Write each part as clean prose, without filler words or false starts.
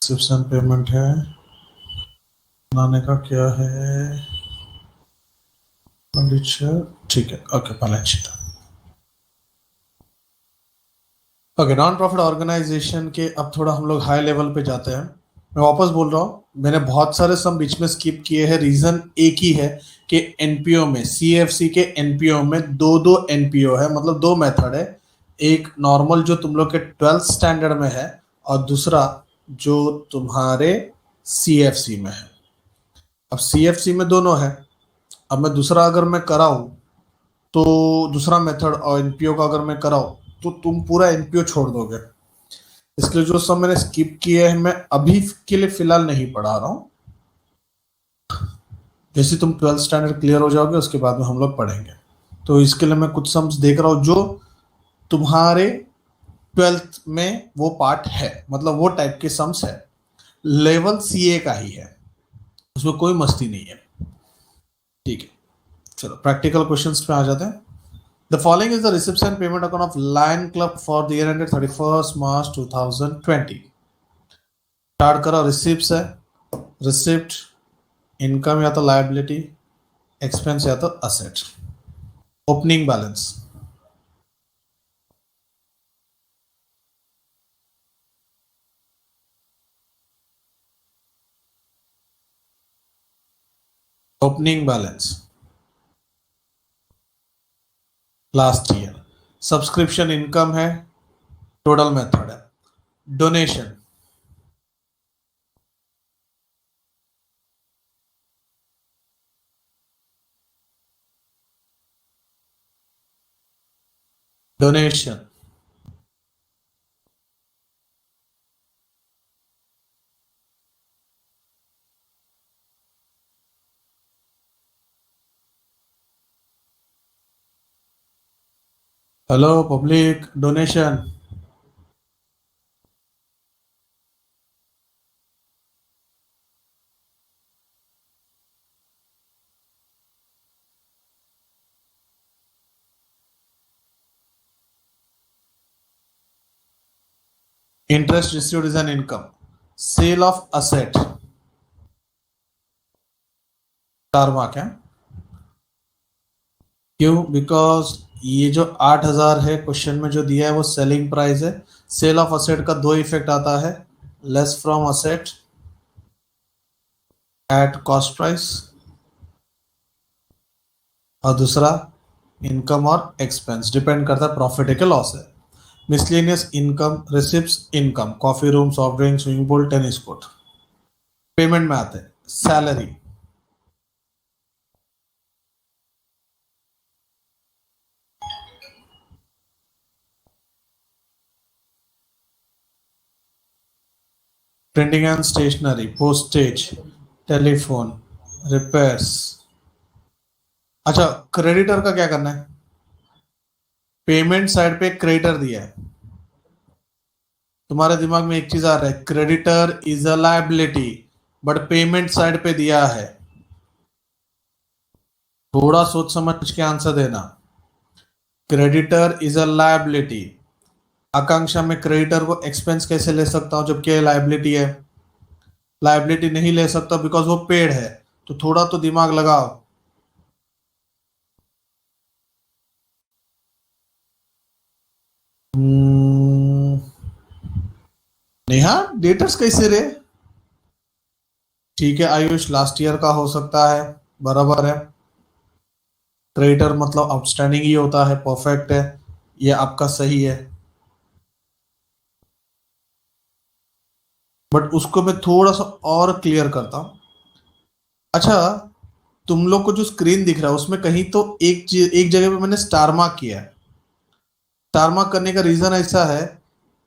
Reception payment है, बनाने का क्या है एक्सपेंडिचर, ठीक है, okay balance sheet. Okay, non profit organisation के अब थोड़ा हम लोग हाई लेवल पे जाते हैं। मैं वापस बोल रहा हूँ, मैंने बहुत सारे सम बीच में स्किप किए हैं। रीजन एक ही है कि एनपीओ में, सीएफसी के एनपीओ में दो दो एनपीओ है, मतलब दो मेथड है। एक नॉर्मल जो तुम लोग के 12th स्टैंडर्ड में है, और दूसरा जो तुम्हारे सीएफसी में है। अब सीएफसी में दोनों है। अब मैं दूसरा अगर मैं कराऊं, तो दूसरा मेथड और एनपीओ का अगर मैं कराऊं, तो तुम पूरा एनपीओ छोड़ दोगे। इसलिए जो सब मैंने स्किप किए हैं, मैं अभी के लिए फिलहाल नहीं पढ़ा रहा हूं। जैसे तुम 12th स्टैंडर्ड क्लियर हो जाओगे, उसके बाद में हम लोग पढ़ेंगे। तो इसके लिए मैं कुछ सम्स देख रहा हूं जो तुम्हारे 12th में वो पार्ट है, मतलब वो टाइप के सम्स है। लेवल सीए का ही है, उसमें कोई मस्ती नहीं है। ठीक है, चलो प्रैक्टिकल क्वेश्चंस पे आ जाते हैं। The following is the receipt and payment account of Lion Club for the year ended 31st March 2020. Start करो, रिसिप्ट है। रिसिप्ट इनकम या तो लायबिलिटी, एक्सपेंस या तो asset. Opening balance, opening balance last year. Subscription income है, total method है। Donation, donation hello public, donation. Interest received is an income. Sale of asset, चार mark है। क्यों? बिकॉज ये जो 8,000 है क्वेश्चन में जो दिया है वो सेलिंग प्राइस है। सेल ऑफ असेट का दो इफेक्ट आता है, less from asset at cost price, और दूसरा इनकम और एक्सपेंस, डिपेंड करता है प्रॉफिट है कि लॉस है। Miscellaneous income, receipts income, coffee room, soft drink, swimming pool, tennis court. Payment में आते हैं, salary, printing and stationery, postage, telephone, repairs. अच्छा, क्रेडिटर का क्या करना है? पेमेंट साइड पे क्रेडिटर दिया है, तुम्हारे दिमाग में एक चीज आ रहा है, creditor is a liability, but payment side पे दिया है। थोड़ा सोच समझ के आंसर देना। क्रेडिटर इज अ लायबिलिटी, आकांक्षा में क्रेडिटर को एक्सपेंस कैसे ले सकता हूं जबकि लायबिलिटी है? लायबिलिटी नहीं ले सकता बिकॉज वो पेड है। तो थोड़ा तो दिमाग लगाओ। नेहा, डेटर्स कैसे रे? ठीक है आयुष, लास्ट ईयर का हो सकता है, बराबर है। क्रेडिटर मतलब आउटस्टैंडिंग ही होता है, परफेक्ट है, ये आपका सही है। बट उसको मैं थोड़ा सा और क्लियर करता हूं। अच्छा, तुम लोग को जो स्क्रीन दिख रहा है उसमें कहीं तो एक चीज, एक जगह पे मैंने स्टार मार्क किया है। स्टार मार्क करने का रीजन ऐसा है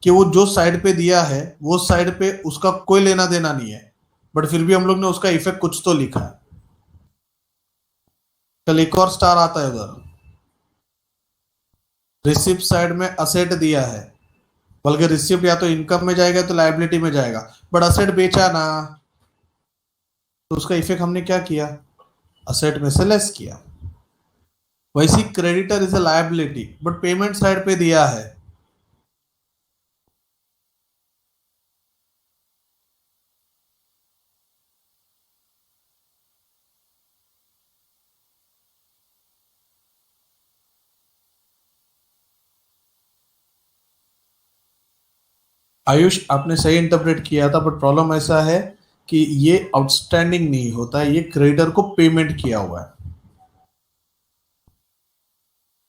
कि वो जो साइड पे दिया है वो साइड पे उसका कोई लेना देना नहीं है, बट फिर भी हम लोग ने उसका इफेक्ट कुछ तो लिखा है। कल एक और स्टार आता है उधर। रिसिप्ट साइड में असेट दिया है, बल्कि रिसिप्ट या तो इनकम में जाएगा तो लायबिलिटी में जाएगा, बट असेट बेचा ना, तो उसका इफेक्ट हमने क्या किया, असेट में से लेस किया। वैसी creditor is a liability but payment side पे दिया है। आयुष, आपने सही इंटरप्रेट किया था, बट प्रॉब्लम ऐसा है कि ये आउटस्टैंडिंग नहीं होता है, ये क्रेडिटर को पेमेंट किया हुआ है।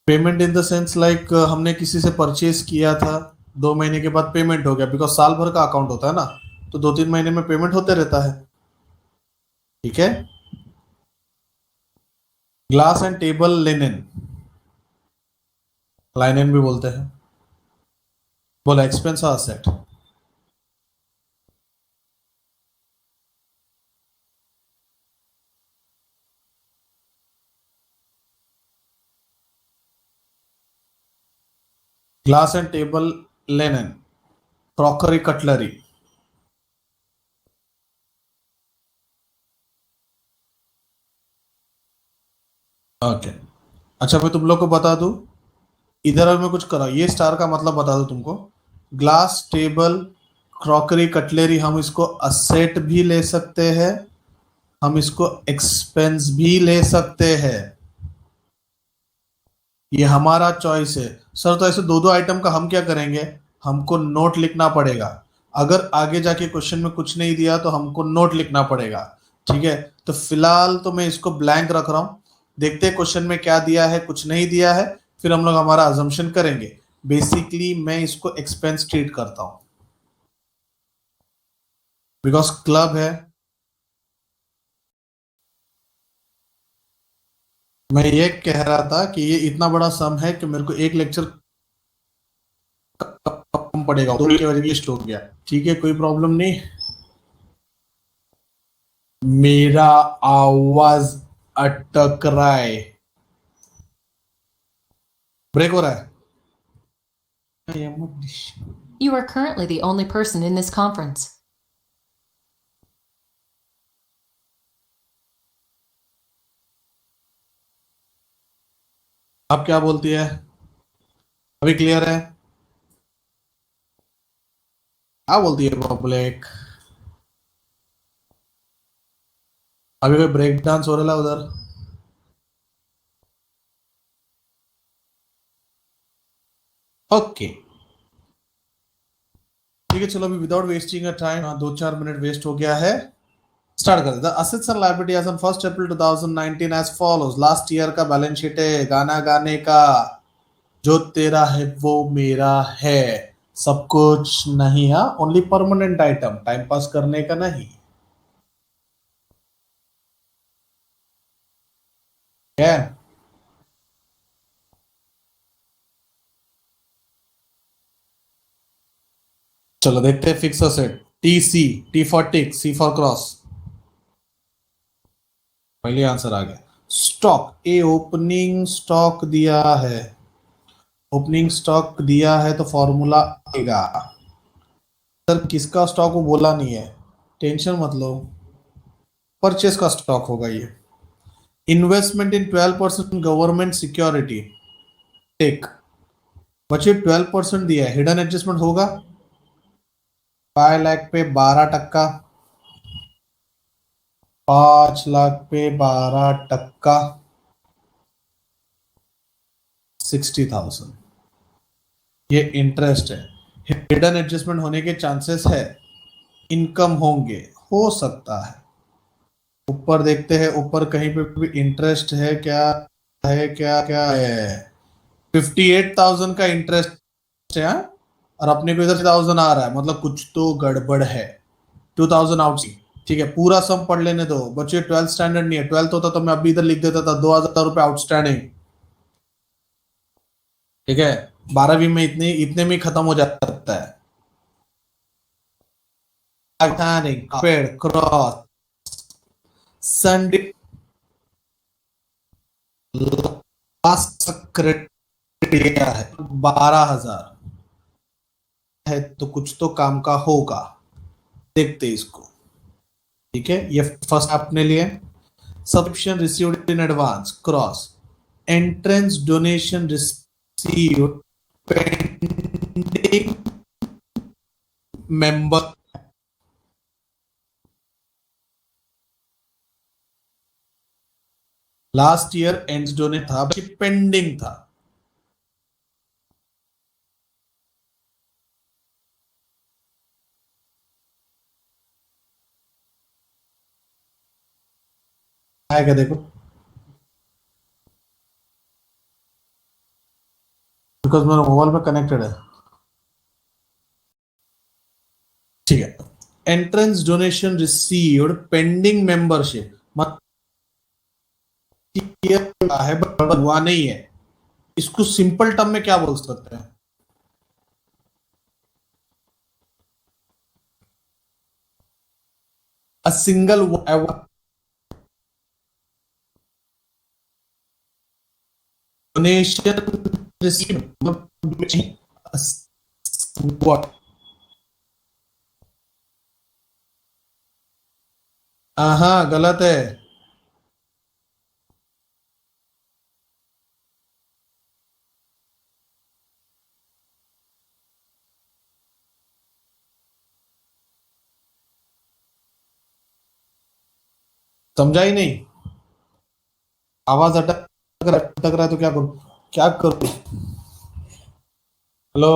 Payment in the sense like हमने किसी से परचेज किया था, 2 महीने के बाद पेमेंट हो गया, बिकॉज साल भर का अकाउंट होता है ना, तो 2-3 महीने में पेमेंट होते रहता है। ठीक है। ग्लास एंड टेबल लिनेन, लाइनेन भी बोलते हैं। बोला एक्सपेंस और asset. Glass and table linen, crockery cutlery. Okay. अच्छा, मैं तुम लोग को बता दूं, इधर और मैं कुछ करा, ये स्टार का मतलब बता दूं तुमको। ग्लास टेबल क्रॉकरी कटलरी, हम इसको असेट भी ले सकते हैं, हम इसको एक्सपेंस भी ले सकते हैं। ये हमारा चॉइस है। सर, तो ऐसे दो दो आइटम का हम क्या करेंगे? हमको नोट लिखना पड़ेगा। अगर आगे जाके क्वेश्चन में कुछ नहीं दिया तो हमको नोट लिखना पड़ेगा। ठीक है। तो फिलहाल तो मैं इसको ब्लैंक रख रहा हूं। देखते हैं क्वेश्चन में क्या दिया है, कुछ नहीं दिया है, फिर हम लोग हमारा अजम्पशन करेंगे। बेसिकली मैं इसको एक्सपेंस ट्रीट करता हूं, बिकॉज क्लब है। मैं ये कह रहा था कि ये इतना बड़ा सम है कि मेरे को एक लेक्चर कम पड़ेगा, तो की वजह से वेस्ट हो गया। ठीक है, कोई प्रॉब्लम नहीं। मेरा आवाज अटक रहा है, ब्रेक हो रहा है। You are currently the only person in this conference. अब क्या बोलती है? अभी क्लियर है? क्या बोलती है पब्लिक? अभी कोई ब्रेक डांस हो रहा है उधर? ओके, ठीक है, चलो अभी without wasting time, 2-4 minute waste हो गया है, स्टार्ट कर the assets and liability as on 1 April 2019 as follows. Last year का बैलेंस शीट है, गाना गाने का। जो तेरा है वो मेरा है, सब कुछ नहीं, हाँ, only permanent item, time pass करने का नहीं। क्या? चलो देखते हैं fix asset. T C, T for tick, C for cross. पहले आंसर आ गया। स्टॉक, ए ओपनिंग स्टॉक दिया है, ओपनिंग स्टॉक दिया है तो फॉर्मूला आएगा। सर किसका स्टॉक वो बोला नहीं है, टेंशन मत लो, परचेस का स्टॉक होगा ये। इन्वेस्टमेंट इन 12% गवर्नमेंट सिक्योरिटी, टेक। बच्चे 12% दिया है, हिडन एडजस्टमेंट होगा। 5 लाख पे 12%, 5 लाख पे 12%, 60,000, ये इंटरेस्ट है। हिडन एडजस्टमेंट होने के चांसेस है, इनकम होंगे, हो सकता है। ऊपर देखते हैं, ऊपर कहीं पे भी इंटरेस्ट है क्या? है क्या? क्या है? 58,000 का इंटरेस्ट है, हाँ? और अपने को इधर 1000 आ रहा है, मतलब कुछ तो गड़बड़ है। 2000 आउट। ठीक है, पूरा सम पढ़ लेने दो बच्चे, 12th स्टैंडर्ड नहीं है, 12th होता तो मैं अभी इधर लिख देता था 2000 रुपये आउटस्टैंडिंग। ठीक है, 12वीं में इतने इतने में ही खत्म हो जाता है। पेड़ क्रॉस संडे लास्ट क्रेडिट है 12,000 है, तो कुछ तो काम का होगा। देखते हैं इसको। ठीक है, ये फर्स्ट अपने लिए। Subscription received in advance cross, entrance donation received pending member. Last year and donate था, पेंडिंग था। है क्या देखो, बिकॉज मेरा मोबाइल में कनेक्टेड है। ठीक है, entrance donation received pending membership मतलब क्या है, बट हुआ नहीं है, इसको सिंपल टर्म में क्या बोल सकते हैं? A single donation received what? हाँ गलत है। समझा ही नहीं? आवाज अटक अटक रहा है तो क्या करूं? क्या करूं? हेलो,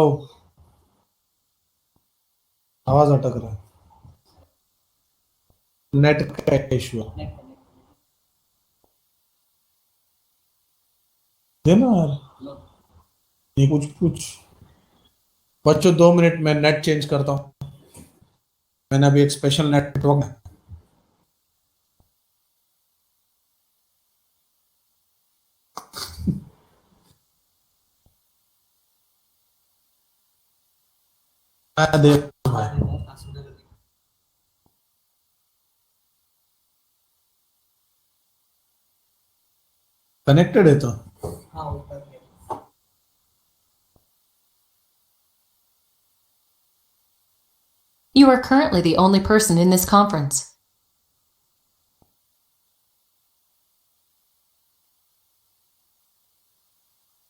आवाज अटक रहा है, नेट का इशू है। देना यार, ये कुछ कुछ बच्चों 2 मिनट में नेट चेंज करता हूँ। मैंने अभी एक स्पेशल नेटवर्क, मैं दे कनेक्टेड है तो You are currently the only person in this conference.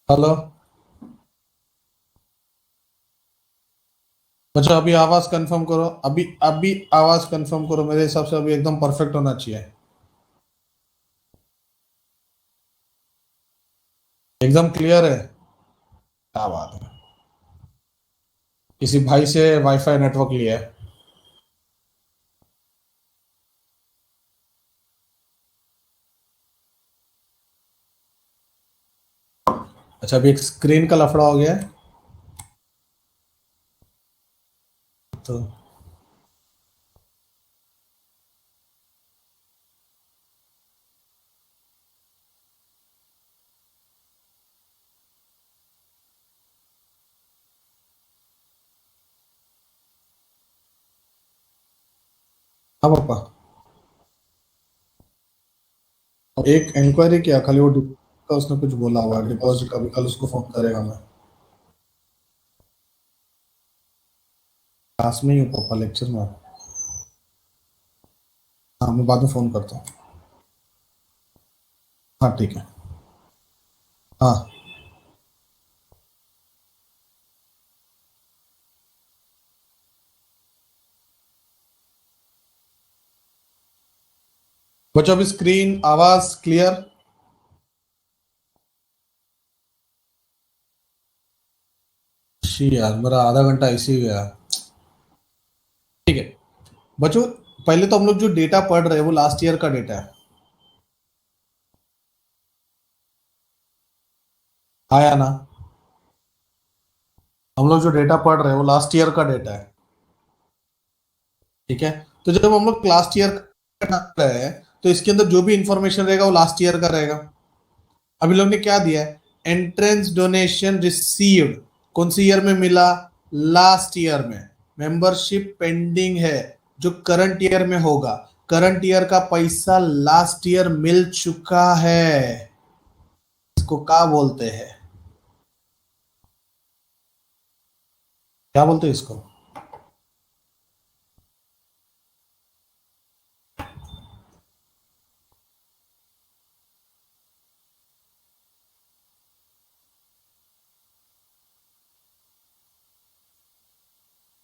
Hello बच्चों, अभी आवाज कंफर्म करो, अभी अभी आवाज कंफर्म करो, मेरे हिसाब से अभी एकदम परफेक्ट होना चाहिए। एकदम क्लियर है? क्या बात है, किसी भाई से वाईफाई नेटवर्क लिया है। अच्छा, अभी एक स्क्रीन का लफड़ा हो गया है तो हाँ पापा, एक इंक्वायरी किया खाली, वो का उसने कुछ बोला हुआ डिपॉजिट का, भी कल उसको फोन करेगा मैं। क्लास में ही हूँ पापा, लेक्चर में। हाँ मैं बाद में फोन करता हूँ। हाँ ठीक है। हाँ बच्चों, अभी स्क्रीन आवाज क्लियर? शी यार, मेरा आधा घंटा ऐसे ही गया। ठीक है बच्चों, पहले तो हम लोग जो डेटा पढ़ रहे हैं वो लास्ट ईयर का डेटा है। हाँ या ना? हम लोग जो डेटा पढ़ रहे हैं वो लास्ट ईयर का डेटा है। ठीक है, तो जब हम लोग लास्ट ईयर का कर रहे हैं तो इसके अंदर जो भी इंफॉर्मेशन रहेगा वो लास्ट ईयर का रहेगा। अभी लोग ने क्या दिया है? एंट्रेंस डोनेशन रिसीव्ड कौन सी ईयर में मिला? लास्ट ईयर में। मेंबरशिप पेंडिंग है जो करंट ईयर में होगा। करंट ईयर का पैसा लास्ट ईयर मिल चुका है। इसको क्या बोलते हैं? क्या बोलते हैं इसको?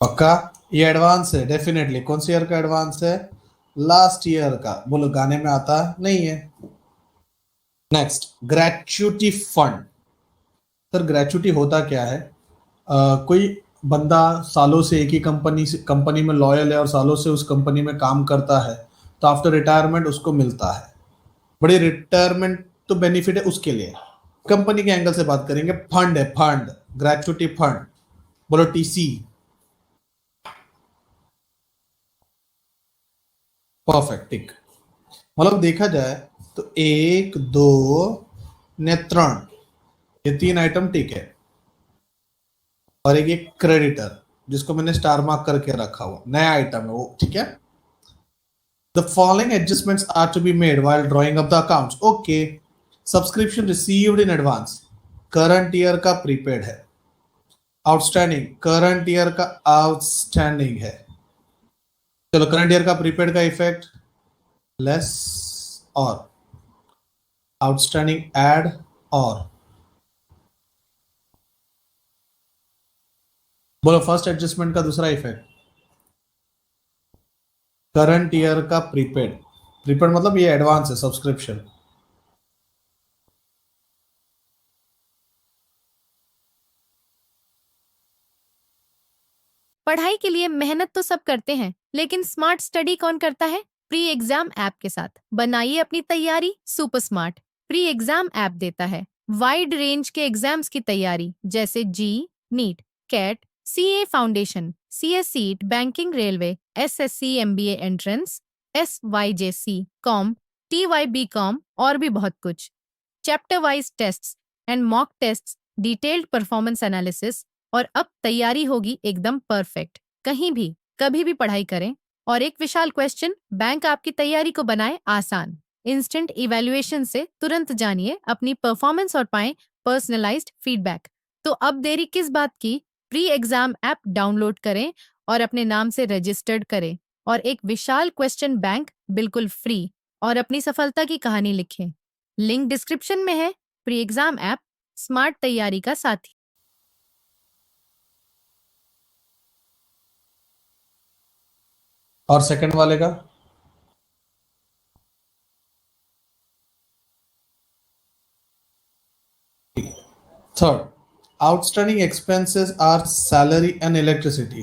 पक्का? ये एडवांस है डेफिनेटली। कौन सी ईयर का एडवांस है? लास्ट ईयर का। बोलो, गाने में आता नहीं है। Next, gratuity fund. Sir gratuity होता क्या है? कोई बंदा सालों से एक ही कंपनी में लॉयल है और सालों से उस कंपनी में काम करता है, तो आफ्टर रिटायरमेंट उसको मिलता है। बड़ी रिटायरमेंट तो बेनिफिट है उसके लिए। कंपनी के एंगल से बात करेंगे, फंड है, फंड, ग्रेचुटी फंड, बोलो टीसी, परफेक्ट, ठीक। मतलब देखा जाए तो एक, दो ने त्रण, ये तीन आइटम ठीक है, और एक क्रेडिटर जिसको मैंने स्टार मार्क करके रखा हुआ नया आइटम है वो, ठीक है। The following adjustments are to be made while drawing up the accounts, okay. Subscription received in advance, current year का प्रीपेड है। आउटस्टैंडिंग, करंट ईयर का आउटस्टैंडिंग है। चलो करंट ईयर का प्रीपेड का इफेक्ट लेस और आउटस्टैंडिंग एड और, बोलो फर्स्ट एडजस्टमेंट का दूसरा इफेक्ट, करंट ईयर का प्रीपेड, प्रीपेड मतलब ये एडवांस है, सब्सक्रिप्शन। पढ़ाई के लिए मेहनत तो सब करते हैं, लेकिन स्मार्ट स्टडी कौन करता है? प्री एग्जाम ऐप के साथ बनाइए अपनी तैयारी super smart. Pre exam app देता है वाइड रेंज के एग्जाम्स की तैयारी, जैसे JEE, NEET, CAT, CA foundation, CSEET, banking, railway, SSC, MBA entrance, SYJC, com, TYB com और भी बहुत कुछ। Chapter wise tests and mock tests, detailed performance analysis, और अब तैयारी होगी एकदम परफेक्ट। कहीं भी कभी भी पढ़ाई करें, और एक विशाल क्वेश्चन बैंक आपकी तैयारी को बनाए आसान। इंस्टेंट इवैल्यूएशन से तुरंत जानिए अपनी परफॉर्मेंस और पाएं पर्सनलाइज्ड फीडबैक। तो अब देरी किस बात की? प्री एग्जाम ऐप डाउनलोड करें और अपने नाम से रजिस्टर्ड करें, और एक विशाल क्वेश्चन बैंक बिल्कुल फ्री, और अपनी सफलता की कहानी लिखें। लिंक डिस्क्रिप्शन में है। प्री एग्जाम ऐप, स्मार्ट तैयारी का साथी। और सेकंड वाले का, third, outstanding expenses are salary and electricity,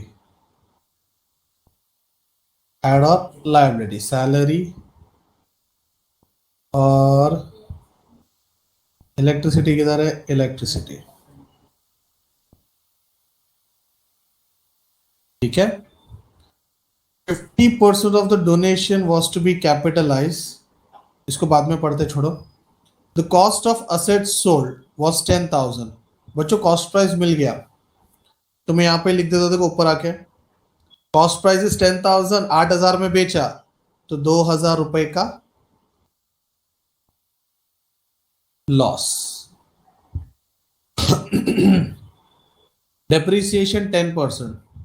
add और लायबिलिटी, सैलरी और इलेक्ट्रिसिटी किधर है, इलेक्ट्रिसिटी, ठीक है। 50% of the donation was to be capitalise, इसको बाद में पढ़ते, छोड़ो। The cost of assets sold was 10,000, बच्चों कॉस्ट प्राइस मिल गया तो मैं यहां पे लिख देता, देखो ऊपर आके, कॉस्ट प्राइस इज 10,000, 8,000 में बेचा तो 2,000 रुपए का loss. Depreciation 10%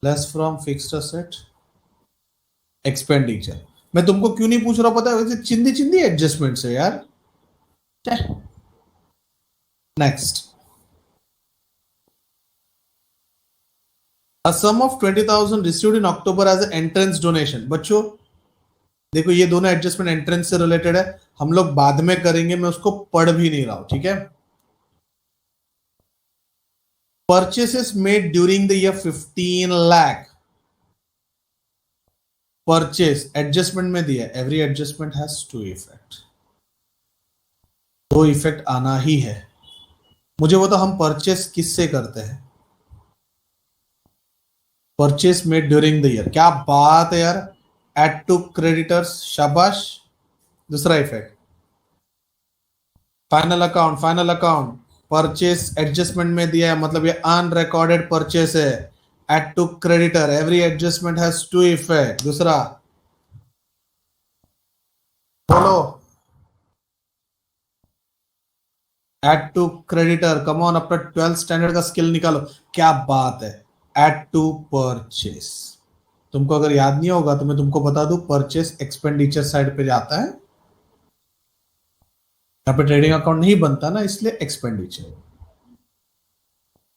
less from fixed asset expenditure. मैं तुमको क्यों नहीं पूछ रहा पता है, वैसे चिंदी चिंदी एडजस्टमेंट है यार। Next, A sum of 20,000 received in October as an entrance donation। बच्चों देखो ये दोनों एडजस्टमेंट एंट्रेंस से रिलेटेड है, हम लोग बाद में करेंगे, मैं उसको पढ़ भी नहीं रहा हूं, ठीक है। Purchases made during the year 15 lakh, purchase adjustment में दिया, every adjustment has to effect, दो इफेक्ट आना ही है। मुझे वो तो हम परचेस किससे करते हैं, purchase made during the year, क्या बात है यार, एड टू क्रेडिटर्स, शाबाश। दूसरा effect, final account, final account purchase adjustment में दिया है, मतलब ये अनरिकॉर्डेड परचेस है, add to creditor, every adjustment has to effect. दूसरा बोलो, add to creditor, come on अपना 12th स्टैंडर्ड का स्किल निकालो, क्या बात है, एड टू परचेस। तुमको अगर याद नहीं होगा तो मैं तुमको बता दूं, परचेस एक्सपेंडिचर साइड पे जाता है, यहाँ पे ट्रेडिंग अकाउंट नहीं बनता ना, इसलिए expenditure.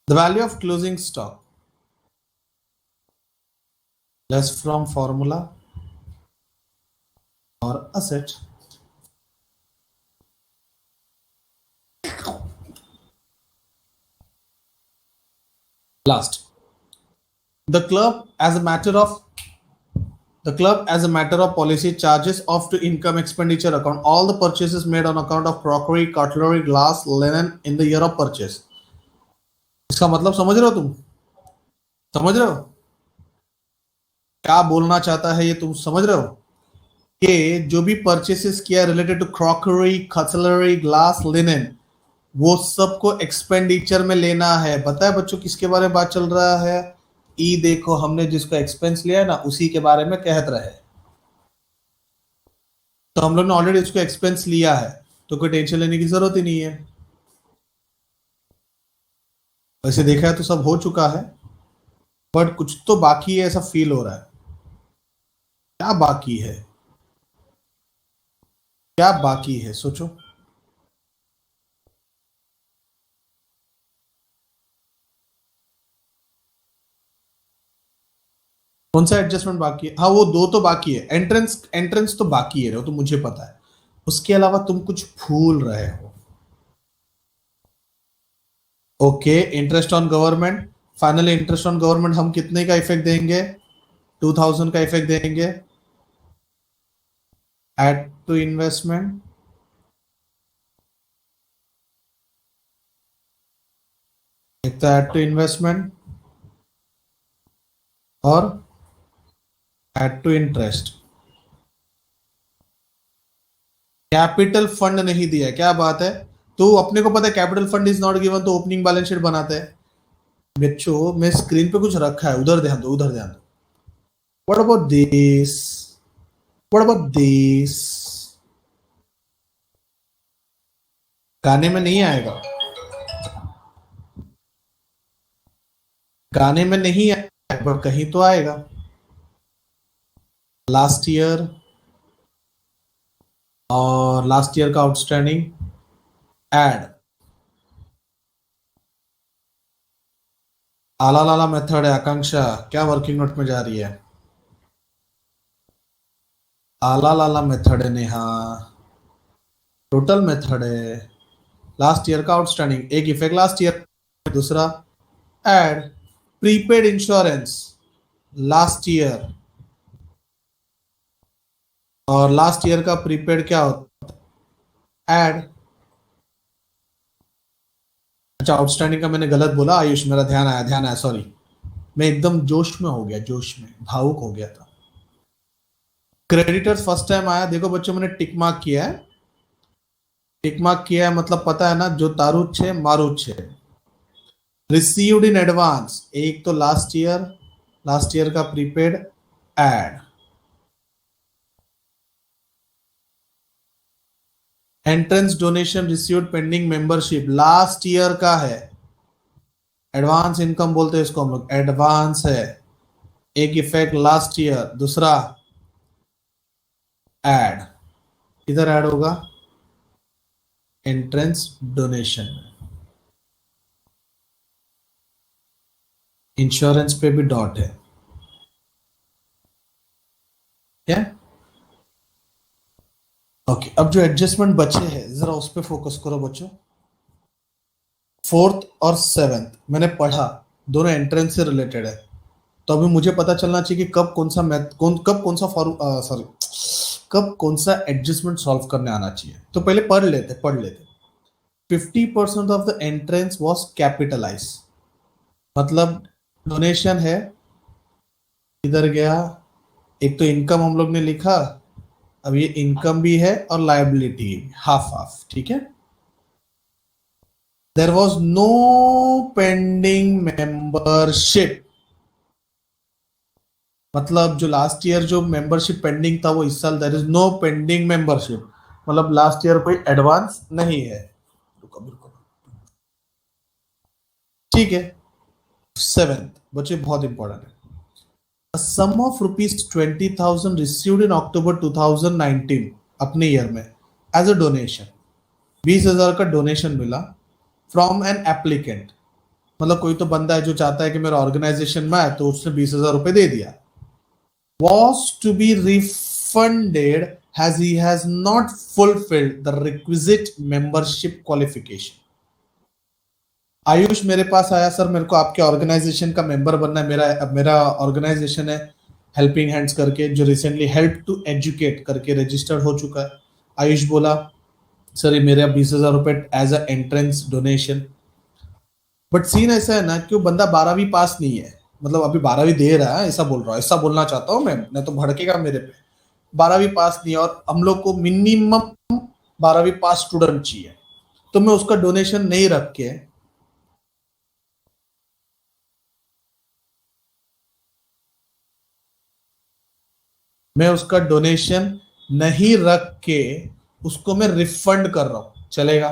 The value of closing stock less from formula और asset. Last, the club as a matter of The club, as a matter of policy, charges off to income expenditure account all the purchases made on account of crockery, cutlery, glass, linen in the year of purchase. इसका मतलब समझ रहे हो तुम? समझ रहे हो क्या बोलना चाहता है ये? तुम समझ रहे हो कि जो भी परचेसेस किया related to crockery, cutlery, glass, linen, वो सबको एक्सपेंडिचर में लेना है। बताए बच्चों किसके बारे में बात चल रहा है? ई देखो, हमने जिसका एक्सपेंस लिया है ना, उसी के बारे में कहत रहे। तो हम लोग ने ऑलरेडी उसको एक्सपेंस लिया है, तो कोई टेंशन लेने की जरूरत ही नहीं है। वैसे देखा है तो सब हो चुका है, बट कुछ तो बाकी है, ऐसा फील हो रहा है। क्या बाकी है? क्या बाकी है? सोचो। कौन सा एडजस्टमेंट बाकी है? हाँ, वो दो तो बाकी है। एंट्रेंस, एंट्रेंस तो बाकी है, वो तो मुझे पता है। उसके अलावा तुम कुछ भूल रहे हो। Okay, interest on government, finally interest on government हम कितने का इफेक्ट देंगे? 2000 का इफेक्ट देंगे। एड टू इन्वेस्टमेंट, एक तो एड टू इन्वेस्टमेंट और add to interest. Capital fund नहीं दिया, क्या बात है? तो अपने को पता है capital fund is not given, तो ओपनिंग बैलेंस शीट बनाते हैं। बच्चों, मैं स्क्रीन पे कुछ रखा है, उधर ध्यान दो, उधर ध्यान दो। What about this? What about this? गाने में नहीं आएगा, गाने में नहीं आएगा, पर कहीं तो आएगा। लास्ट ईयर और लास्ट ईयर का आउटस्टैंडिंग एड। आला लाला मेथड है। आकांक्षा क्या वर्किंग नोट में जा रही है? आला लाला मेथड है नेहा, टोटल मेथड है। लास्ट ईयर का आउटस्टैंडिंग, एक इफेक्ट लास्ट ईयर, दूसरा add prepaid insurance last year, और लास्ट ईयर का प्रीपेड क्या होता है? एड। अच्छा, आउटस्टैंडिंग का मैंने गलत बोला आयुष, मेरा ध्यान आया, ध्यान आया, सॉरी। मैं एकदम जोश में हो गया, जोश में भावुक हो गया था। क्रेडिटर्स फर्स्ट टाइम आया, देखो बच्चों मैंने टिक मार्क किया है। टिक मार्क किया है मतलब पता है ना, जो तारुच छे मारुच छे। रिसीव्ड इन एडवांस, एक तो लास्ट ईयर का prepaid add. Entrance donation received pending membership last year का है। एडवांस इनकम बोलते हैं इसको हम लोग, एडवांस है। एक इफेक्ट लास्ट ईयर, दूसरा एड। किधर ऐड होगा? एंट्रेंस डोनेशन में। इंश्योरेंस पे भी डॉट है क्या? ओके, अब जो एडजस्टमेंट बचे हैं जरा उस पर फोकस करो बच्चों। फोर्थ और सेवेंथ मैंने पढ़ा, दोनों एंट्रेंस से रिलेटेड है, तो अभी मुझे पता चलना चाहिए कि कब कौन सा कब कौन सा एडजस्टमेंट सॉल्व करने आना चाहिए। तो पहले पढ़ लेते 50% of the entrance was capitalise, मतलब डोनेशन है, इधर गया। एक तो इनकम हम लोग ने लिखा, अब ये इनकम भी है और लायबिलिटी हाफ हाफ, ठीक है। There was no pending membership, मतलब जो लास्ट ईयर जो मेंबरशिप पेंडिंग था वो इस साल there is no pending membership, मतलब लास्ट ईयर कोई एडवांस नहीं है। रुको, ठीक है। सेवेंथ बच्चे बहुत इंपॉर्टेंट है। A sum of rupees 20,000 received in October 2019 अपने ईयर में एज अ डोनेशन, 20,000 का डोनेशन मिला फ्रॉम एन एप्लीकेंट, मतलब कोई तो बंदा है जो चाहता है कि मेरा ऑर्गेनाइजेशन में है, तो उसने 20,000 रुपए दे दिया। Was to be refunded as he has not fulfilled the requisite membership qualification. Ayush मेरे पास आया, सर मेरे को आपके ऑर्गेनाइजेशन का मेंबर बनना है, मेरा ऑर्गेनाइजेशन है हेल्पिंग हैंड्स करके, जो रिसेंटली हेल्प टू एजुकेट करके रजिस्टर्ड हो चुका है। आयुष बोला सर ये मेरे 20,000 रुपए as a entrance donation. But scene ऐसा है ना कि वो बंदा 12वीं पास नहीं है, मतलब अभी 12वीं दे रहा है, ऐसा बोल रहा हूँ, ऐसा बोलना चाहता हूँ मैं तो भड़केगा मेरे पे। 12वीं पास नहीं है और हम लोग को मिनिमम 12वीं पास स्टूडेंट चाहिए, तो मैं उसका डोनेशन नहीं रख के, मैं उसका डोनेशन नहीं रख के उसको मैं रिफंड कर रहा हूं, चलेगा?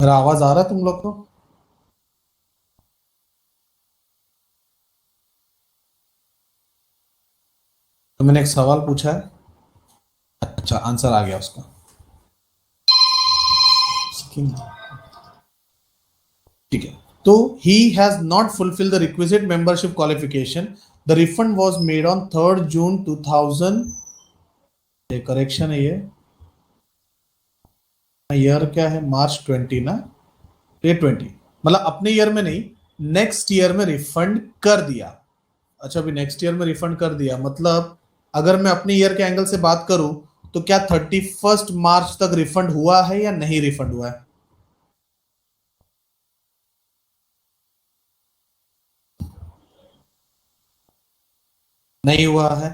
मेरा आवाज आ रहा है तुम लोग को? तो मैंने एक सवाल पूछा है, अच्छा आंसर आ गया उसका। ठीक है, तो he has not fulfil the requisite membership qualification, the refund was made on 3 जून 2000। ये करेक्शन है, ये ईयर क्या है, मार्च 20 ना, ये 20, मतलब अपने ईयर में नहीं, नेक्स्ट ईयर में रिफंड कर दिया। अच्छा अभी नेक्स्ट ईयर में रिफंड कर दिया, मतलब अगर मैं अपने ईयर के एंगल से बात करूं तो क्या 31 मार्च तक रिफंड हुआ है या नहीं रिफंड हुआ है? नहीं हुआ है।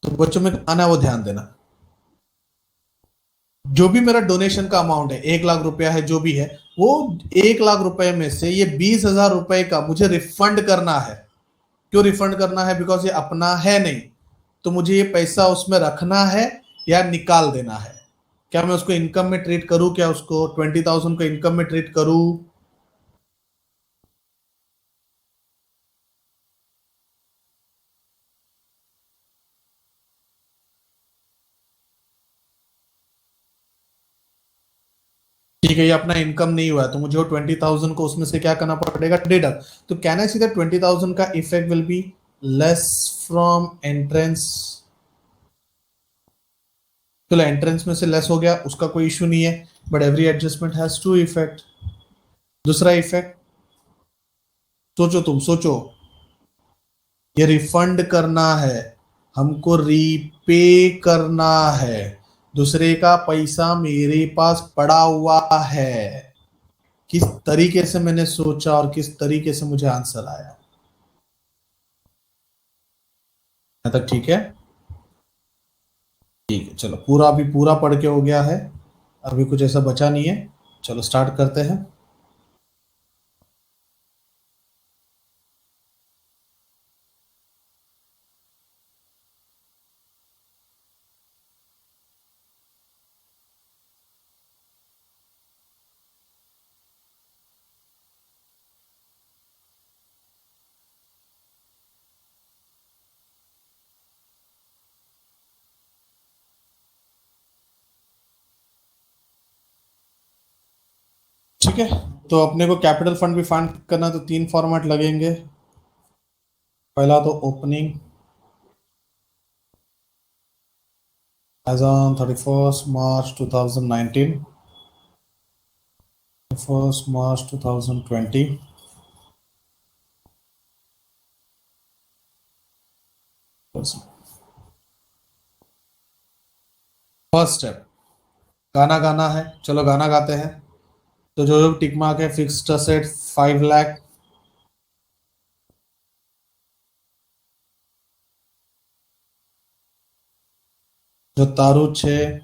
तो बच्चों में आना वो ध्यान देना, जो भी मेरा डोनेशन का अमाउंट है 1 लाख रुपया है जो भी है, वो 1 लाख रुपए में से ये 20,000 रुपए का मुझे रिफंड करना है। क्यों रिफंड करना है? बिकॉज ये अपना है नहीं, तो मुझे ये पैसा उसमें रखना है या निकाल देना है। क्या मैं उसको इनकम में ट्रीट करूं, क्या उसको 20,000 को इनकम में ट्रीट करूं? ठीक है, ये अपना इनकम नहीं हुआ है, तो मुझे वो 20,000 को उसमें से क्या करना पड़ेगा, डिडक्ट। तो कैन आई सी दैट 20,000 का effect will be less from entrance? चलो एंट्रेंस में से लेस हो गया, उसका कोई इशू नहीं है, but every adjustment has to effect. दूसरा इफेक्ट, सोचो तुम सोचो, ये रिफंड करना है, हमको रीपे करना है, दूसरे का पैसा मेरे पास पड़ा हुआ है। किस तरीके से मैंने सोचा और किस तरीके से मुझे आंसर आया, यहाँ तक ठीक है? ठीक है, चलो पूरा अभी पूरा पढ़ के हो गया है, अभी कुछ ऐसा बचा नहीं है। चलो स्टार्ट करते हैं। ठीक है, तो अपने को कैपिटल फंड भी फाइंड करना, तो 3 फॉर्मेट लगेंगे। पहला तो opening as on 31 March 2019, 31 March 2020। First step, गाना गाना है, चलो गाना गाते हैं। तो जो जो टिक मार्क है, फिक्स्ड असेट 5 लाख, जो तारू 6,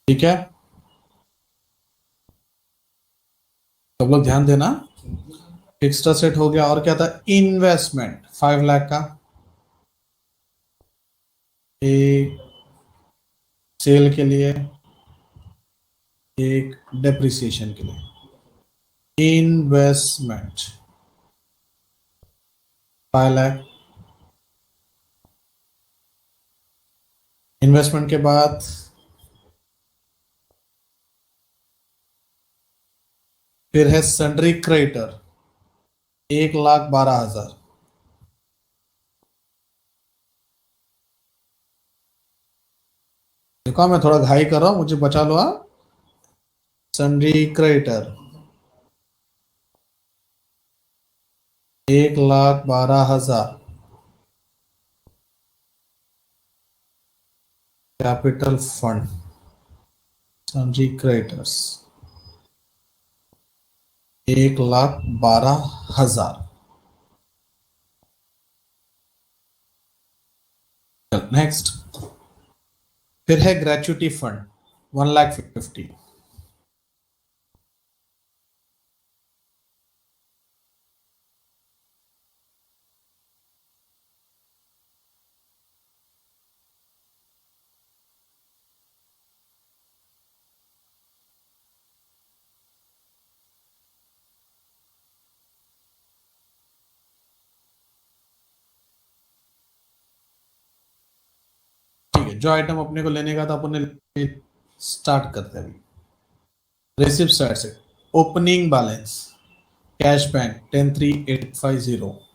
ठीक है, सब लोग ध्यान देना। फिक्स्ड असेट हो गया, और क्या था, इन्वेस्टमेंट 5 लाख का, एक सेल के लिए, एक डेप्रिसिएशन के लिए। इन्वेस्टमेंट 5 लाख। इन्वेस्टमेंट के बाद फिर है सन्ड्री क्रेडिटर 1,12,000। देखो मैं थोड़ा घाई कर रहा हूं, मुझे बचा लो। Sundry creditor 1,12,000। Capital fund sundry creditors 1,12,000। Next फिर है ग्रेचुटी फंड 1,50,000। ठीक है, जो आइटम अपने को लेने का था अपन ने स्टार्ट करते हैं अभी। रिसिप्ट साइड से ओपनिंग बैलेंस कैश बैंक 10,3,850